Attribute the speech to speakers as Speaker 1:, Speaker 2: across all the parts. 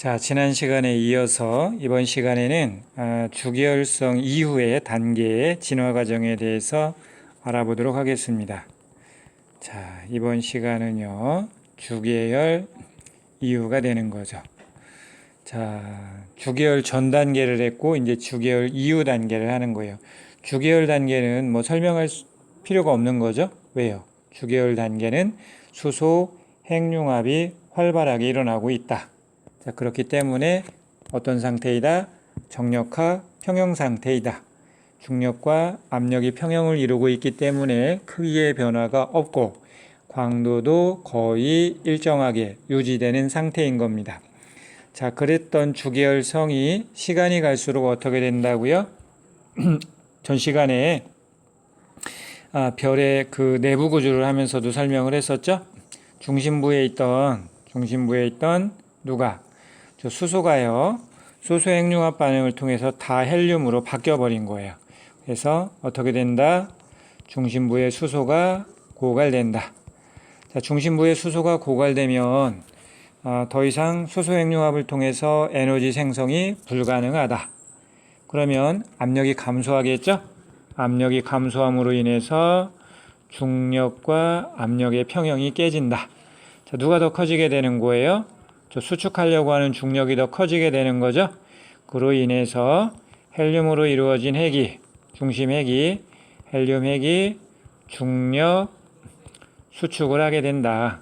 Speaker 1: 자, 지난 시간에 이어서 이번 시간에는 주계열성 이후의 단계의 진화 과정에 대해서 알아보도록 하겠습니다. 자, 이번 시간은요, 주계열 이후가 되는 거죠. 자, 주계열 전 단계를 했고, 이제 주계열 이후 단계를 하는 거예요. 주계열 단계는 뭐 설명할 필요가 없는 거죠. 왜요? 주계열 단계는 수소, 핵융합이 활발하게 일어나고 있다. 자, 그렇기 때문에 어떤 상태이다? 정력화 평형 상태이다. 중력과 압력이 평형을 이루고 있기 때문에 크기의 변화가 없고 광도도 거의 일정하게 유지되는 상태인 겁니다. 자, 그랬던 주계열성이 시간이 갈수록 어떻게 된다고요? 전 시간에 별의 그 내부 구조를 하면서도 설명을 했었죠. 중심부에 있던 누가? 저 수소가요. 수소 핵융합 반응을 통해서 다헬륨으로 바뀌어 버린 거예요. 그래서 어떻게 된다? 중심부의 수소가 고갈된다. 자, 중심부의 수소가 고갈되면 더 이상 수소 핵융합을 통해서 에너지 생성이 불가능하다. 그러면 압력이 감소하겠죠? 압력이 감소함으로 인해서 중력과 압력의 평형이 깨진다. 자, 누가 더 커지게 되는 거예요? 저 수축하려고 하는 중력이 더 커지게 되는 거죠. 그로 인해서 헬륨으로 이루어진 핵이, 중심 핵이, 헬륨 핵이 중력 수축을 하게 된다.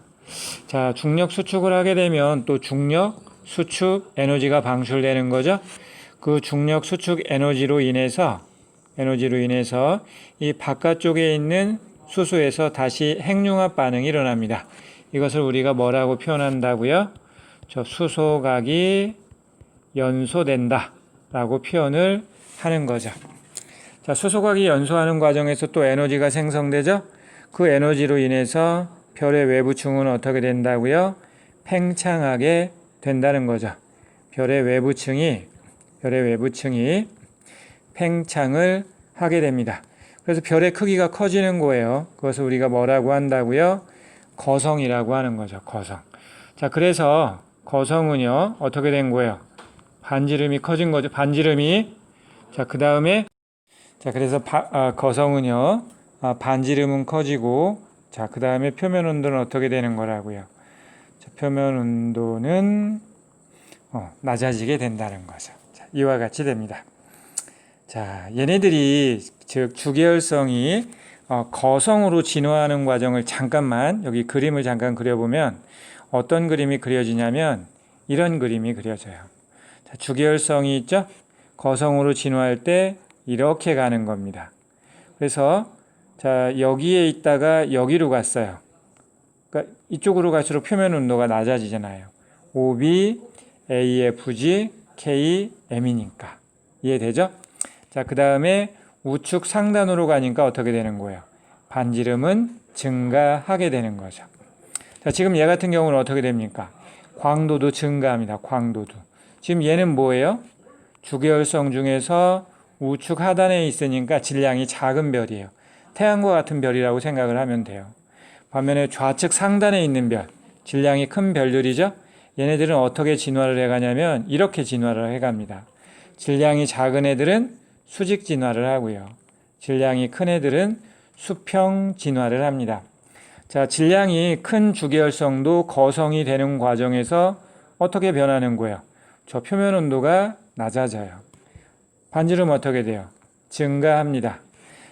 Speaker 1: 자, 중력 수축을 하게 되면 또 중력 수축 에너지가 방출되는 거죠. 그 중력 수축 에너지로 인해서 이 바깥쪽에 있는 수소에서 다시 핵융합 반응이 일어납니다. 이것을 우리가 뭐라고 표현한다고요? 저 수소각이 연소된다 라고 표현을 하는 거죠. 자, 수소각이 연소하는 과정에서 또 에너지가 생성되죠. 그 에너지로 인해서 별의 외부층은 어떻게 된다고요? 팽창하게 된다는 거죠. 별의 외부층이 팽창을 하게 됩니다. 그래서 별의 크기가 커지는 거예요. 그것을 우리가 뭐라고 한다고요? 거성이라고 하는 거죠. 거성. 자, 그래서 거성은요, 어떻게 된 거예요? 반지름이 커진 거죠. 반지름이. 자, 그 다음에, 자, 그래서 거성은요, 반지름은 커지고, 자, 그 다음에 표면 온도는 어떻게 되는 거라고요? 자, 표면 온도는, 낮아지게 된다는 거죠. 자, 이와 같이 됩니다. 자, 얘네들이, 즉, 주계열성이, 거성으로 진화하는 과정을 잠깐만, 여기 그림을 잠깐 그려보면, 어떤 그림이 그려지냐면 이런 그림이 그려져요. 자, 주계열성이 있죠? 거성으로 진화할 때 이렇게 가는 겁니다. 그래서 자, 여기에 있다가 여기로 갔어요. 그러니까 이쪽으로 갈수록 표면 온도가 낮아지잖아요. OB, AFG, K, M이니까. 이해되죠? 자, 그 다음에 우측 상단으로 가니까 어떻게 되는 거예요? 반지름은 증가하게 되는 거죠. 자, 지금 얘 같은 경우는 어떻게 됩니까? 광도도 증가합니다. 광도도. 지금 얘는 뭐예요? 주계열성 중에서 우측 하단에 있으니까 질량이 작은 별이에요. 태양과 같은 별이라고 생각을 하면 돼요. 반면에 좌측 상단에 있는 별, 질량이 큰 별들이죠? 얘네들은 어떻게 진화를 해가냐면 이렇게 진화를 해갑니다. 질량이 작은 애들은 수직 진화를 하고요. 질량이 큰 애들은 수평 진화를 합니다. 자, 질량이 큰 주계열성도 거성이 되는 과정에서 어떻게 변하는 거예요? 저 표면 온도가 낮아져요. 반지름 어떻게 돼요? 증가합니다.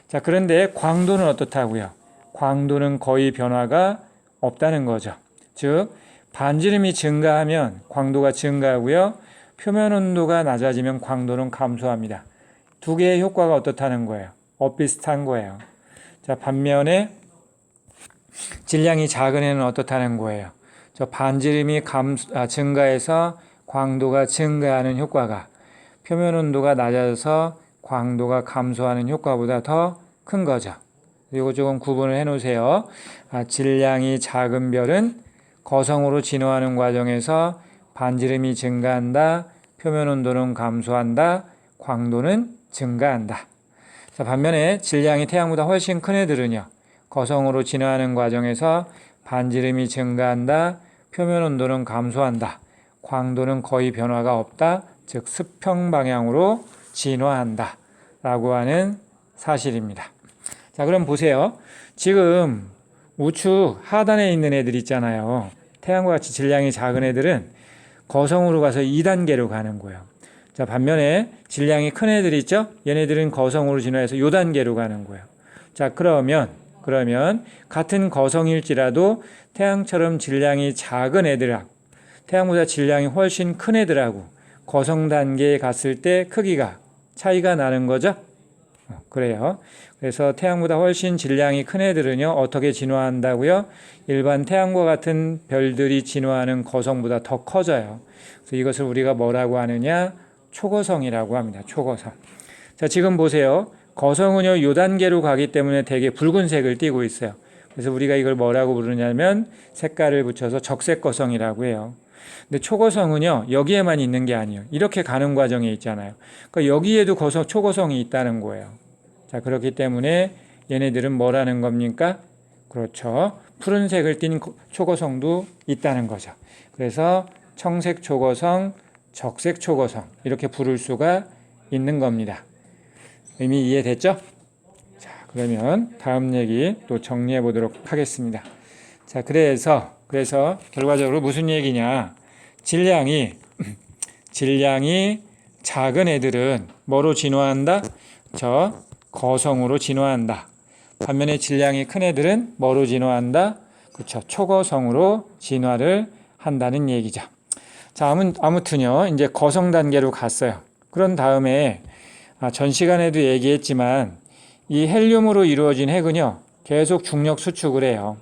Speaker 1: 자, 그런데 광도는 어떻다고요? 광도는 거의 변화가 없다는 거죠. 즉, 반지름이 증가하면 광도가 증가하고요. 표면 온도가 낮아지면 광도는 감소합니다. 두 개의 효과가 어떻다는 거예요? 비슷한 거예요. 자, 반면에 질량이 작은 애는 어떻다는 거예요? 저 반지름이 증가해서 광도가 증가하는 효과가 표면 온도가 낮아져서 광도가 감소하는 효과보다 더 큰 거죠. 이거 조금 구분을 해 놓으세요. 질량이 작은 별은 거성으로 진화하는 과정에서 반지름이 증가한다. 표면 온도는 감소한다. 광도는 증가한다. 자, 반면에 질량이 태양보다 훨씬 큰 애들은요. 거성으로 진화하는 과정에서 반지름이 증가한다. 표면 온도는 감소한다. 광도는 거의 변화가 없다. 즉 수평 방향으로 진화한다 라고 하는 사실입니다. 자, 그럼 보세요. 지금 우측 하단에 있는 애들 있잖아요. 태양과 같이 질량이 작은 애들은 거성으로 가서 2단계로 가는 거예요. 자, 반면에 질량이 큰 애들 있죠? 얘네들은 거성으로 진화해서 요 단계로 가는 거예요. 자, 그러면 같은 거성일지라도 태양처럼 질량이 작은 애들하고 태양보다 질량이 훨씬 큰 애들하고 거성 단계에 갔을 때 크기가 차이가 나는 거죠? 그래요. 그래서 태양보다 훨씬 질량이 큰 애들은요, 어떻게 진화한다고요? 일반 태양과 같은 별들이 진화하는 거성보다 더 커져요. 그래서 이것을 우리가 뭐라고 하느냐? 초거성이라고 합니다. 초거성. 자, 지금 보세요. 거성은요, 요 단계로 가기 때문에 되게 붉은색을 띠고 있어요. 그래서 우리가 이걸 뭐라고 부르냐면 색깔을 붙여서 적색거성이라고 해요. 근데 초거성은요, 여기에만 있는 게 아니에요. 이렇게 가는 과정에 있잖아요. 그러니까 여기에도 초거성이 있다는 거예요. 자, 그렇기 때문에 얘네들은 뭐라는 겁니까? 그렇죠. 푸른색을 띤 초거성도 있다는 거죠. 그래서 청색 초거성, 적색 초거성 이렇게 부를 수가 있는 겁니다. 의미 이해됐죠? 자, 그러면 다음 얘기 또 정리해 보도록 하겠습니다. 자, 그래서 결과적으로 무슨 얘기냐? 질량이 작은 애들은 뭐로 진화한다? 거성으로 진화한다. 반면에 질량이 큰 애들은 뭐로 진화한다? 그렇죠. 초거성으로 진화를 한다는 얘기죠. 자, 아무튼요. 이제 거성 단계로 갔어요. 그런 다음에 전 시간에도 얘기했지만 이 헬륨으로 이루어진 핵은요. 계속 중력 수축을 해요.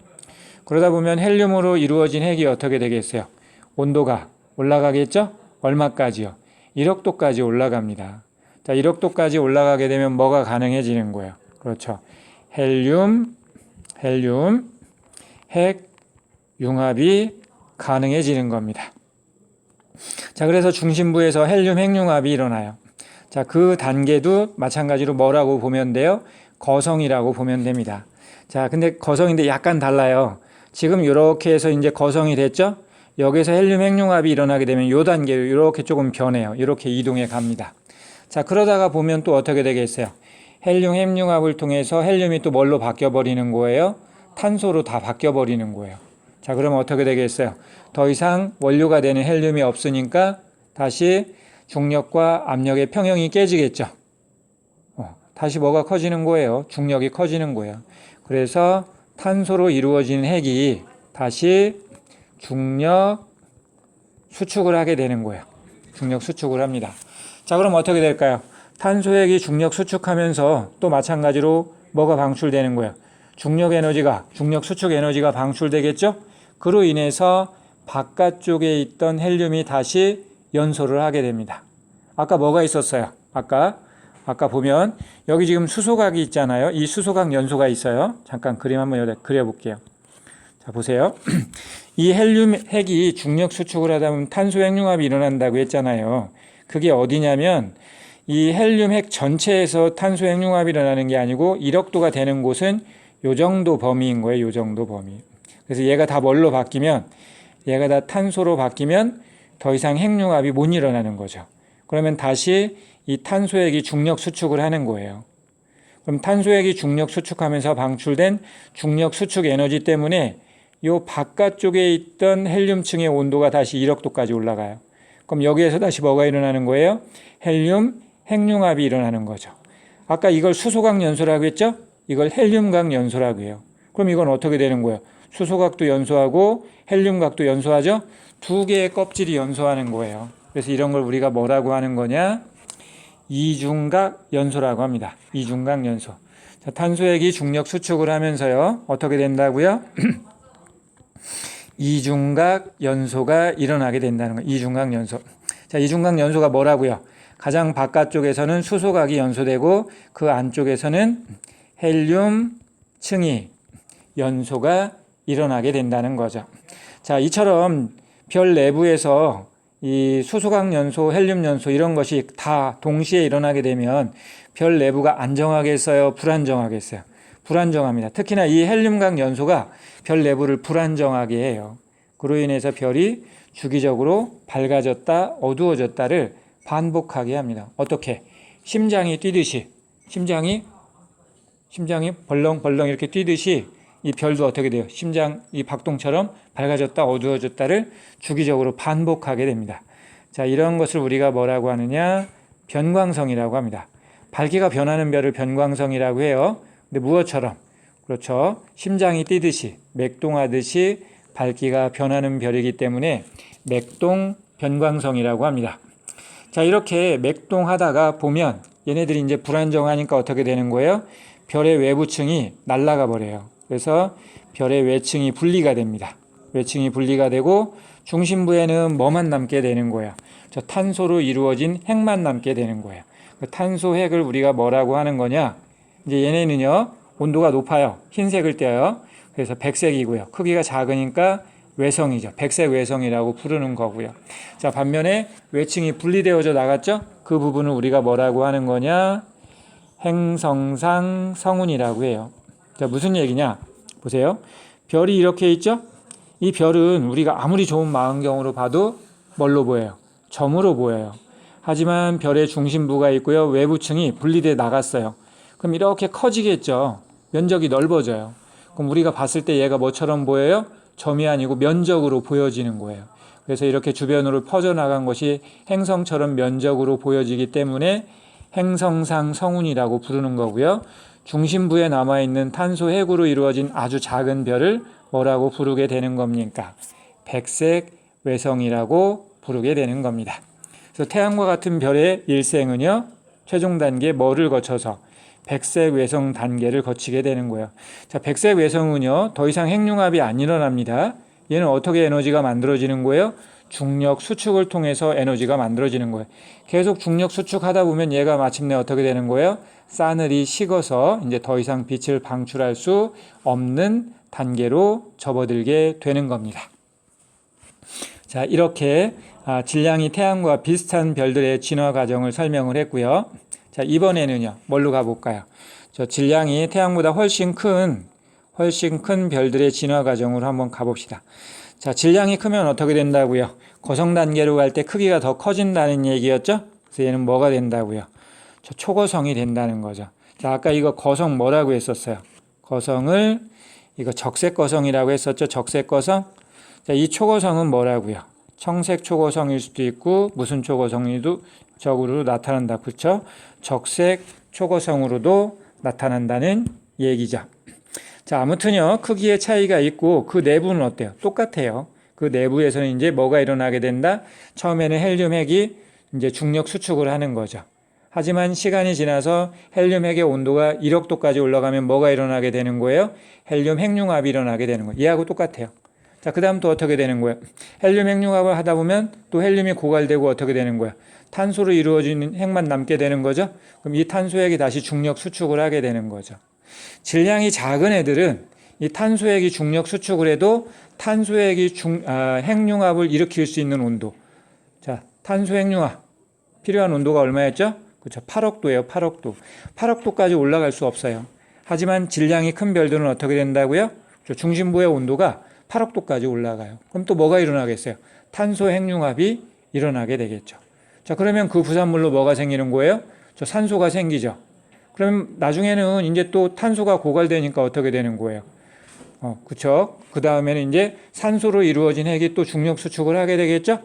Speaker 1: 그러다 보면 헬륨으로 이루어진 핵이 어떻게 되겠어요? 온도가 올라가겠죠? 얼마까지요? 1억 도까지 올라갑니다. 자, 1억 도까지 올라가게 되면 뭐가 가능해지는 거예요? 그렇죠. 헬륨, 핵, 융합이 가능해지는 겁니다. 자, 그래서 중심부에서 헬륨 핵융합이 일어나요. 자, 그 단계도 마찬가지로 뭐라고 보면 돼요? 거성이라고 보면 됩니다. 자, 근데 거성인데 약간 달라요. 지금 이렇게 해서 이제 거성이 됐죠? 여기서 헬륨 핵융합이 일어나게 되면 요 단계로 이렇게 조금 변해요. 이렇게 이동해 갑니다. 자, 그러다가 보면 또 어떻게 되겠어요? 헬륨 핵융합을 통해서 헬륨이 또 뭘로 바뀌어버리는 거예요? 탄소로 다 바뀌어버리는 거예요. 자, 그러면 어떻게 되겠어요? 더 이상 원료가 되는 헬륨이 없으니까 다시 중력과 압력의 평형이 깨지겠죠. 다시 뭐가 커지는 거예요? 중력이 커지는 거예요. 그래서 탄소로 이루어진 핵이 다시 중력 수축을 하게 되는 거예요. 중력 수축을 합니다. 자, 그럼 어떻게 될까요? 탄소핵이 중력 수축하면서 또 마찬가지로 뭐가 방출되는 거예요? 중력 수축 에너지가 방출되겠죠? 그로 인해서 바깥쪽에 있던 헬륨이 다시 연소를 하게 됩니다. 아까 뭐가 있었어요? 아까 보면 여기 지금 수소각이 있잖아요. 이 수소각 연소가 있어요. 잠깐 그림 한번 여기다 그려볼게요. 자, 보세요. 이 헬륨 핵이 중력 수축을 하다 보면 탄소 핵융합이 일어난다고 했잖아요. 그게 어디냐면 이 헬륨 핵 전체에서 탄소 핵융합이 일어나는 게 아니고 1억 도가 되는 곳은 요 정도 범위인 거예요. 요 정도 범위. 그래서 얘가 다 뭘로 바뀌면 얘가 다 탄소로 바뀌면 더 이상 핵융합이 못 일어나는 거죠. 그러면 다시 이 탄소핵이 중력 수축을 하는 거예요. 그럼 탄소핵이 중력 수축하면서 방출된 중력 수축 에너지 때문에 요 바깥쪽에 있던 헬륨층의 온도가 다시 1억 도까지 올라가요. 그럼 여기에서 다시 뭐가 일어나는 거예요? 헬륨 핵융합이 일어나는 거죠. 아까 이걸 수소각 연소라고 했죠? 이걸 헬륨각 연소라고 해요. 그럼 이건 어떻게 되는 거예요? 수소각도 연소하고 헬륨각도 연소하죠? 두 개의 껍질이 연소하는 거예요. 그래서 이런 걸 우리가 뭐라고 하는 거냐? 이중각 연소라고 합니다. 이중각 연소. 자, 탄소핵이 중력 수축을 하면서요. 어떻게 된다고요? 이중각 연소가 일어나게 된다는 거예요. 이중각 연소. 자, 이중각 연소가 뭐라고요? 가장 바깥쪽에서는 수소각이 연소되고 그 안쪽에서는 헬륨층이 연소가 일어나게 된다는 거죠. 자, 이처럼 별 내부에서 이 수소각 연소, 헬륨 연소 이런 것이 다 동시에 일어나게 되면 별 내부가 안정하겠어요? 불안정하겠어요? 불안정합니다. 특히나 이 헬륨각 연소가 별 내부를 불안정하게 해요. 그로 인해서 별이 주기적으로 밝아졌다 어두워졌다를 반복하게 합니다. 어떻게? 심장이 뛰듯이 심장이 벌렁벌렁 이렇게 뛰듯이 이 별도 어떻게 돼요? 심장 이 박동처럼 밝아졌다 어두워졌다를 주기적으로 반복하게 됩니다. 자, 이런 것을 우리가 뭐라고 하느냐? 변광성이라고 합니다. 밝기가 변하는 별을 변광성이라고 해요. 근데 무엇처럼? 그렇죠. 심장이 뛰듯이 맥동하듯이 밝기가 변하는 별이기 때문에 맥동 변광성이라고 합니다. 자, 이렇게 맥동하다가 보면 얘네들이 이제 불안정하니까 어떻게 되는 거예요? 별의 외부층이 날아가 버려요. 그래서 별의 외층이 분리가 됩니다. 외층이 분리가 되고 중심부에는 뭐만 남게 되는 거예요? 저 탄소로 이루어진 핵만 남게 되는 거예요. 그 탄소 핵을 우리가 뭐라고 하는 거냐? 이제 얘네는요, 온도가 높아요. 흰색을 떼어요. 그래서 백색이고요. 크기가 작으니까 외성이죠. 백색 외성이라고 부르는 거고요. 자, 반면에 외층이 분리되어져 나갔죠? 그 부분을 우리가 뭐라고 하는 거냐? 행성상 성운이라고 해요. 자, 무슨 얘기냐? 보세요. 별이 이렇게 있죠? 이 별은 우리가 아무리 좋은 망원경으로 봐도 뭘로 보여요? 점으로 보여요. 하지만 별의 중심부가 있고요. 외부층이 분리돼 나갔어요. 그럼 이렇게 커지겠죠. 면적이 넓어져요. 그럼 우리가 봤을 때 얘가 뭐처럼 보여요? 점이 아니고 면적으로 보여지는 거예요. 그래서 이렇게 주변으로 퍼져나간 것이 행성처럼 면적으로 보여지기 때문에 행성상 성운이라고 부르는 거고요. 중심부에 남아있는 탄소 핵으로 이루어진 아주 작은 별을 뭐라고 부르게 되는 겁니까? 백색 외성이라고 부르게 되는 겁니다. 그래서 태양과 같은 별의 일생은요, 최종 단계 뭐를 거쳐서 백색 외성 단계를 거치게 되는 거예요. 자, 백색 외성은요, 더 이상 핵융합이 안 일어납니다. 얘는 어떻게 에너지가 만들어지는 거예요? 중력 수축을 통해서 에너지가 만들어지는 거예요. 계속 중력 수축하다 보면 얘가 마침내 어떻게 되는 거예요? 싸늘이 식어서 이제 더 이상 빛을 방출할 수 없는 단계로 접어들게 되는 겁니다. 자, 이렇게 질량이 태양과 비슷한 별들의 진화 과정을 설명을 했고요. 자, 이번에는요, 뭘로 가볼까요? 저 질량이 태양보다 훨씬 큰 별들의 진화 과정으로 한번 가봅시다. 자, 질량이 크면 어떻게 된다고요? 거성 단계로 갈 때 크기가 더 커진다는 얘기였죠? 그래서 얘는 뭐가 된다고요? 저 초거성이 된다는 거죠. 자, 아까 이거 거성 뭐라고 했었어요? 거성을 이거 적색 거성이라고 했었죠? 적색 거성. 자, 이 초거성은 뭐라고요? 청색 초거성일 수도 있고 무슨 초거성이도 적으로 나타난다. 그렇죠? 적색 초거성으로도 나타난다는 얘기죠. 자, 아무튼요, 크기의 차이가 있고 그 내부는 어때요? 똑같아요. 그 내부에서는 이제 뭐가 일어나게 된다? 처음에는 헬륨 핵이 이제 중력 수축을 하는 거죠. 하지만 시간이 지나서 헬륨 핵의 온도가 1억 도까지 올라가면 뭐가 일어나게 되는 거예요? 헬륨 핵융합이 일어나게 되는 거예요. 얘하고 똑같아요. 자, 그 다음 또 어떻게 되는 거예요? 헬륨 핵융합을 하다 보면 또 헬륨이 고갈되고 어떻게 되는 거예요? 탄소로 이루어진 핵만 남게 되는 거죠. 그럼 이 탄소 핵이 다시 중력 수축을 하게 되는 거죠. 질량이 작은 애들은 이 탄소 핵이 중력 수축을 해도 탄소 핵이 핵융합을 일으킬 수 있는 온도. 자, 탄소 핵융합 필요한 온도가 얼마였죠? 그렇죠. 8억 도예요. 8억 도. 8억 도까지 올라갈 수 없어요. 하지만 질량이 큰 별들은 어떻게 된다고요? 중심부의 온도가 8억 도까지 올라가요. 그럼 또 뭐가 일어나겠어요? 탄소 핵융합이 일어나게 되겠죠. 자, 그러면 그 부산물로 뭐가 생기는 거예요? 저 산소가 생기죠. 그럼 나중에는 이제 또 탄소가 고갈되니까 어떻게 되는 거예요? 그렇죠. 그 다음에는 이제 산소로 이루어진 핵이 또 중력 수축을 하게 되겠죠.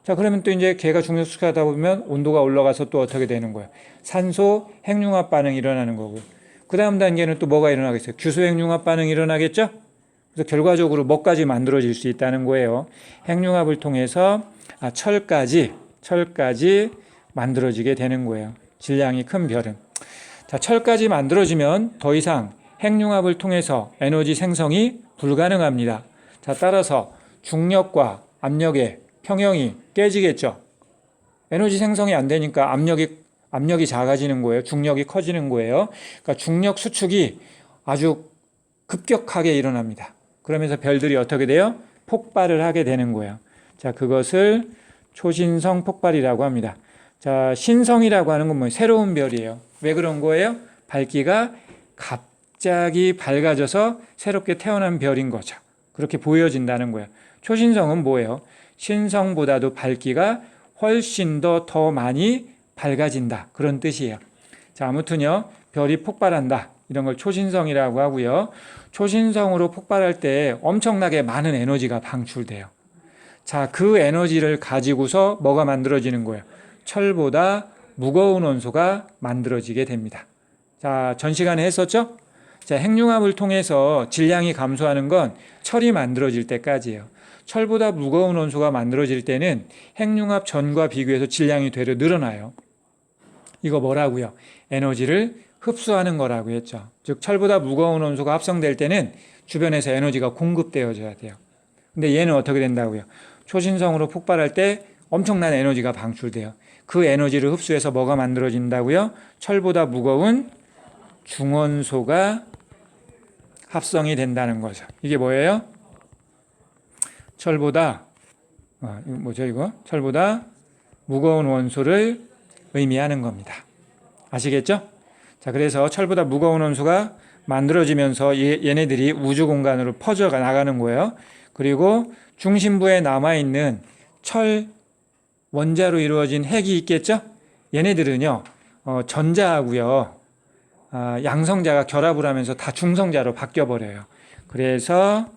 Speaker 1: 자, 그러면 또 이제 걔가 중력 수축하다 보면 온도가 올라가서 또 어떻게 되는 거예요? 산소 핵융합 반응이 일어나는 거고요. 그 다음 단계는 또 뭐가 일어나겠어요? 규소 핵융합 반응이 일어나겠죠. 그래서 결과적으로 뭐까지 만들어질 수 있다는 거예요. 핵융합을 통해서 철까지 만들어지게 되는 거예요. 질량이 큰 별은. 자, 철까지 만들어지면 더 이상 핵융합을 통해서 에너지 생성이 불가능합니다. 자, 따라서 중력과 압력의 평형이 깨지겠죠. 에너지 생성이 안 되니까 압력이 작아지는 거예요. 중력이 커지는 거예요. 그러니까 중력 수축이 아주 급격하게 일어납니다. 그러면서 별들이 어떻게 돼요? 폭발을 하게 되는 거예요. 자, 그것을 초신성 폭발이라고 합니다. 자, 신성이라고 하는 건 뭐예요? 새로운 별이에요. 왜 그런 거예요? 밝기가 갑자기 밝아져서 새롭게 태어난 별인 거죠. 그렇게 보여진다는 거예요. 초신성은 뭐예요? 신성보다도 밝기가 훨씬 더 많이 밝아진다. 그런 뜻이에요. 자, 아무튼요. 별이 폭발한다. 이런 걸 초신성이라고 하고요. 초신성으로 폭발할 때 엄청나게 많은 에너지가 방출돼요. 자, 그 에너지를 가지고서 뭐가 만들어지는 거예요? 철보다 무거운 원소가 만들어지게 됩니다. 자, 전 시간에 했었죠? 자, 핵융합을 통해서 질량이 감소하는 건 철이 만들어질 때까지예요. 철보다 무거운 원소가 만들어질 때는 핵융합 전과 비교해서 질량이 되려 늘어나요. 이거 뭐라고요? 에너지를 흡수하는 거라고 했죠. 즉 철보다 무거운 원소가 합성될 때는 주변에서 에너지가 공급되어져야 돼요. 근데 얘는 어떻게 된다고요? 초신성으로 폭발할 때 엄청난 에너지가 방출돼요. 그 에너지를 흡수해서 뭐가 만들어진다고요? 철보다 무거운 중원소가 합성이 된다는 거죠. 이게 뭐예요? 철보다 이거 철보다 무거운 원소를 의미하는 겁니다. 아시겠죠? 자, 그래서 철보다 무거운 원소가 만들어지면서 얘네들이 우주 공간으로 퍼져 나가는 거예요. 그리고 중심부에 남아있는 철 원자로 이루어진 핵이 있겠죠? 얘네들은요, 전자하고요, 양성자가 결합을 하면서 다 중성자로 바뀌어버려요. 그래서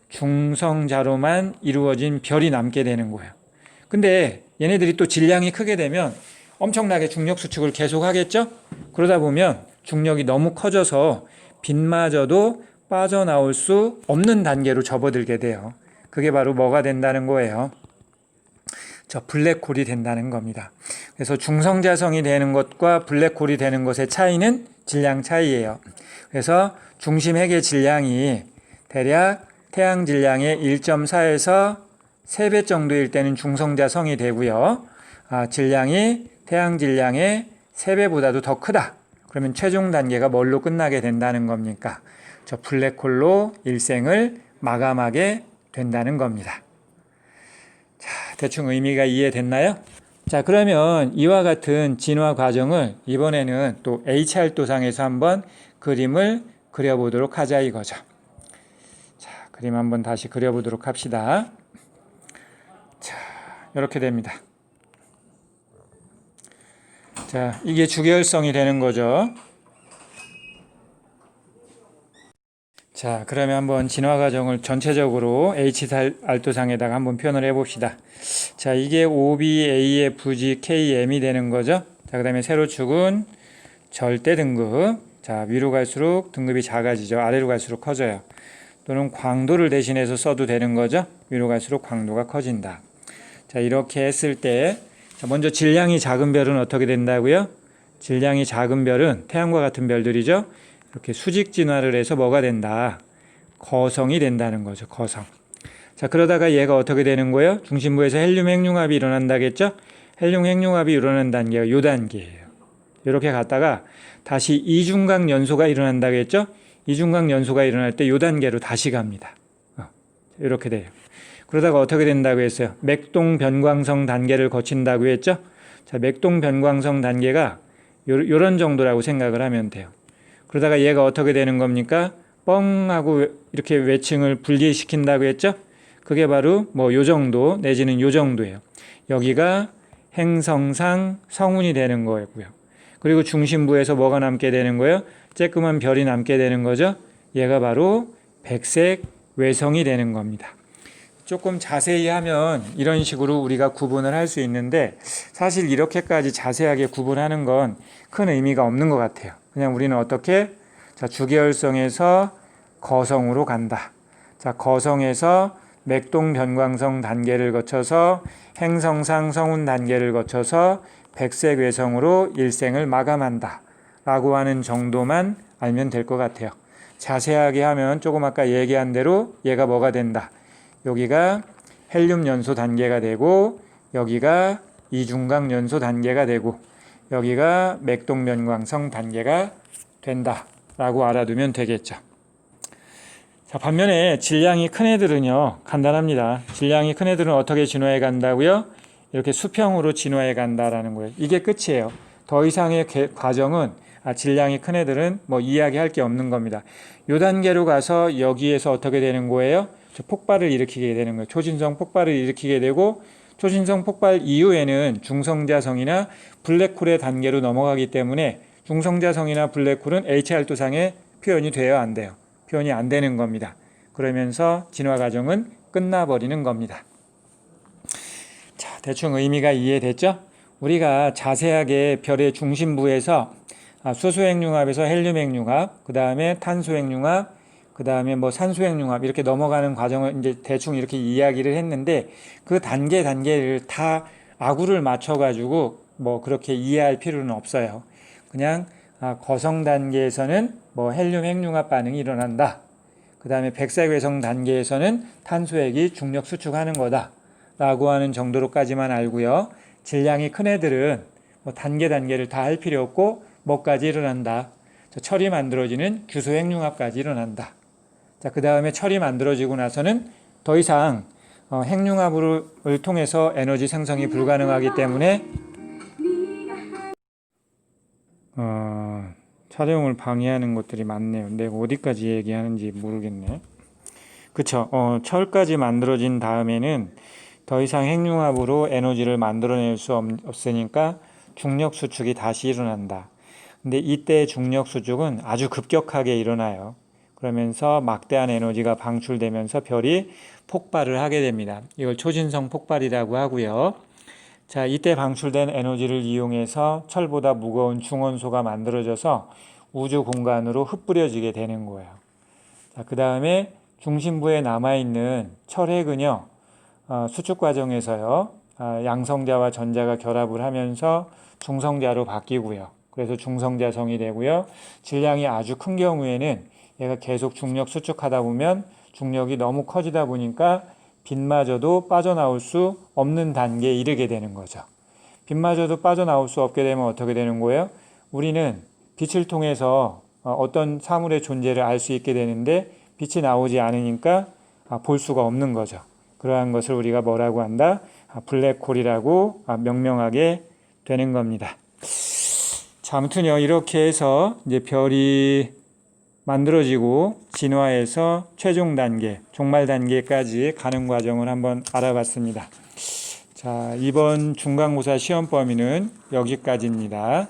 Speaker 1: 중성자로만 이루어진 별이 남게 되는 거예요. 근데 얘네들이 또 질량이 크게 되면 엄청나게 중력 수축을 계속 하겠죠? 그러다 보면 중력이 너무 커져서 빛마저도 빠져나올 수 없는 단계로 접어들게 돼요. 그게 바로 뭐가 된다는 거예요? 저 블랙홀이 된다는 겁니다. 그래서 중성자성이 되는 것과 블랙홀이 되는 것의 차이는 질량 차이예요. 그래서 중심 핵의 질량이 대략 태양 질량의 1.4에서 3배 정도일 때는 중성자성이 되고요. 질량이 태양 질량의 3배보다도 더 크다. 그러면 최종 단계가 뭘로 끝나게 된다는 겁니까? 저 블랙홀로 일생을 마감하게 된다는 겁니다. 자, 대충 의미가 이해됐나요? 자, 그러면 이와 같은 진화 과정을 이번에는 또 H활도상에서 한번 그림을 그려보도록 하자 이거죠. 자, 그림 한번 다시 그려보도록 합시다. 자, 이렇게 됩니다. 자, 이게 주계열성이 되는 거죠. 자, 그러면 한번 진화 과정을 전체적으로 H알도상에다가 한번 표현을 해봅시다. 자, 이게 OBAFG KM이 되는 거죠. 자, 그 다음에 세로축은 절대 등급. 자, 위로 갈수록 등급이 작아지죠. 아래로 갈수록 커져요. 또는 광도를 대신해서 써도 되는 거죠. 위로 갈수록 광도가 커진다. 자, 이렇게 했을 때 자, 먼저 질량이 작은 별은 어떻게 된다고요? 질량이 작은 별은 태양과 같은 별들이죠. 이렇게 수직 진화를 해서 뭐가 된다? 거성이 된다는 거죠. 거성. 자, 그러다가 얘가 어떻게 되는 거예요? 중심부에서 헬륨 핵융합이 일어난다겠죠? 헬륨 핵융합이 일어나는 단계가 요 단계예요. 이렇게 갔다가 다시 이중각 연소가 일어난다겠죠? 이중각 연소가 일어날 때 요 단계로 다시 갑니다. 이렇게 돼요. 그러다가 어떻게 된다고 했어요? 맥동 변광성 단계를 거친다고 했죠? 자, 맥동 변광성 단계가 요런 정도라고 생각을 하면 돼요. 그러다가 얘가 어떻게 되는 겁니까? 뻥 하고 이렇게 외층을 분리시킨다고 했죠? 그게 바로 뭐 요 정도 내지는 요 정도예요. 여기가 행성상 성운이 되는 거고요. 그리고 중심부에서 뭐가 남게 되는 거예요? 쬐끄만 별이 남게 되는 거죠. 얘가 바로 백색 외성이 되는 겁니다. 조금 자세히 하면 이런 식으로 우리가 구분을 할 수 있는데 사실 이렇게까지 자세하게 구분하는 건 큰 의미가 없는 것 같아요. 그냥 우리는 어떻게? 자, 주계열성에서 거성으로 간다. 자, 거성에서 맥동 변광성 단계를 거쳐서 행성상 성운 단계를 거쳐서 백색 외성으로 일생을 마감한다. 라고 하는 정도만 알면 될 것 같아요. 자세하게 하면 조금 아까 얘기한 대로 얘가 뭐가 된다. 여기가 헬륨 연소 단계가 되고 여기가 이중각 연소 단계가 되고 여기가 맥동 변광성 단계가 된다 라고 알아두면 되겠죠. 자, 반면에 질량이 큰 애들은요 간단합니다. 질량이 큰 애들은 어떻게 진화해 간다고요? 이렇게 수평으로 진화해 간다라는 거예요. 이게 끝이에요. 더 이상의 과정은 질량이 큰 애들은 뭐 이야기할 게 없는 겁니다. 요 단계로 가서 여기에서 어떻게 되는 거예요? 폭발을 일으키게 되는 거예요. 초신성 폭발을 일으키게 되고 초신성 폭발 이후에는 중성자성이나 블랙홀의 단계로 넘어가기 때문에 중성자성이나 블랙홀은 HR2상에 표현이 돼요, 안 돼요? 표현이 안 되는 겁니다. 그러면서 진화 과정은 끝나버리는 겁니다. 자, 대충 의미가 이해됐죠? 우리가 자세하게 별의 중심부에서 수소핵융합에서 헬륨핵융합, 그 다음에 탄소핵융합, 그 다음에 뭐 산소핵융합 이렇게 넘어가는 과정을 이제 대충 이렇게 이야기를 했는데 그 단계를 다 아구를 맞춰가지고 뭐 그렇게 이해할 필요는 없어요. 그냥 거성 단계에서는 뭐 헬륨 핵융합 반응이 일어난다. 그 다음에 백색외성 단계에서는 탄소핵이 중력 수축하는 거다. 라고 하는 정도로까지만 알고요. 질량이 큰 애들은 뭐 단계를 다 할 필요 없고 뭐까지 일어난다. 철이 만들어지는 규소핵융합까지 일어난다. 자, 그 다음에 철이 만들어지고 나서는 더 이상 핵융합을 통해서 에너지 생성이 불가능하기 때문에 촬영을 방해하는 것들이 많네요. 내가 어디까지 얘기하는지 모르겠네. 그쵸? 철까지 만들어진 다음에는 더 이상 핵융합으로 에너지를 만들어낼 수 없으니까 중력 수축이 다시 일어난다. 근데 이때 중력 수축은 아주 급격하게 일어나요. 그러면서 막대한 에너지가 방출되면서 별이 폭발을 하게 됩니다. 이걸 초신성 폭발이라고 하고요. 자, 이때 방출된 에너지를 이용해서 철보다 무거운 중원소가 만들어져서 우주 공간으로 흩뿌려지게 되는 거예요. 자, 그 다음에 중심부에 남아있는 철핵은요, 수축 과정에서요, 양성자와 전자가 결합을 하면서 중성자로 바뀌고요. 그래서 중성자성이 되고요. 질량이 아주 큰 경우에는 얘가 계속 중력 수축하다 보면 중력이 너무 커지다 보니까 빛마저도 빠져나올 수 없는 단계에 이르게 되는 거죠. 빛마저도 빠져나올 수 없게 되면 어떻게 되는 거예요? 우리는 빛을 통해서 어떤 사물의 존재를 알 수 있게 되는데 빛이 나오지 않으니까 볼 수가 없는 거죠. 그러한 것을 우리가 뭐라고 한다? 블랙홀이라고 명명하게 되는 겁니다. 자, 아무튼요, 이렇게 해서 이제 별이 만들어지고 진화해서 최종 단계, 종말 단계까지 가는 과정을 한번 알아봤습니다. 자, 이번 중간고사 시험 범위는 여기까지입니다.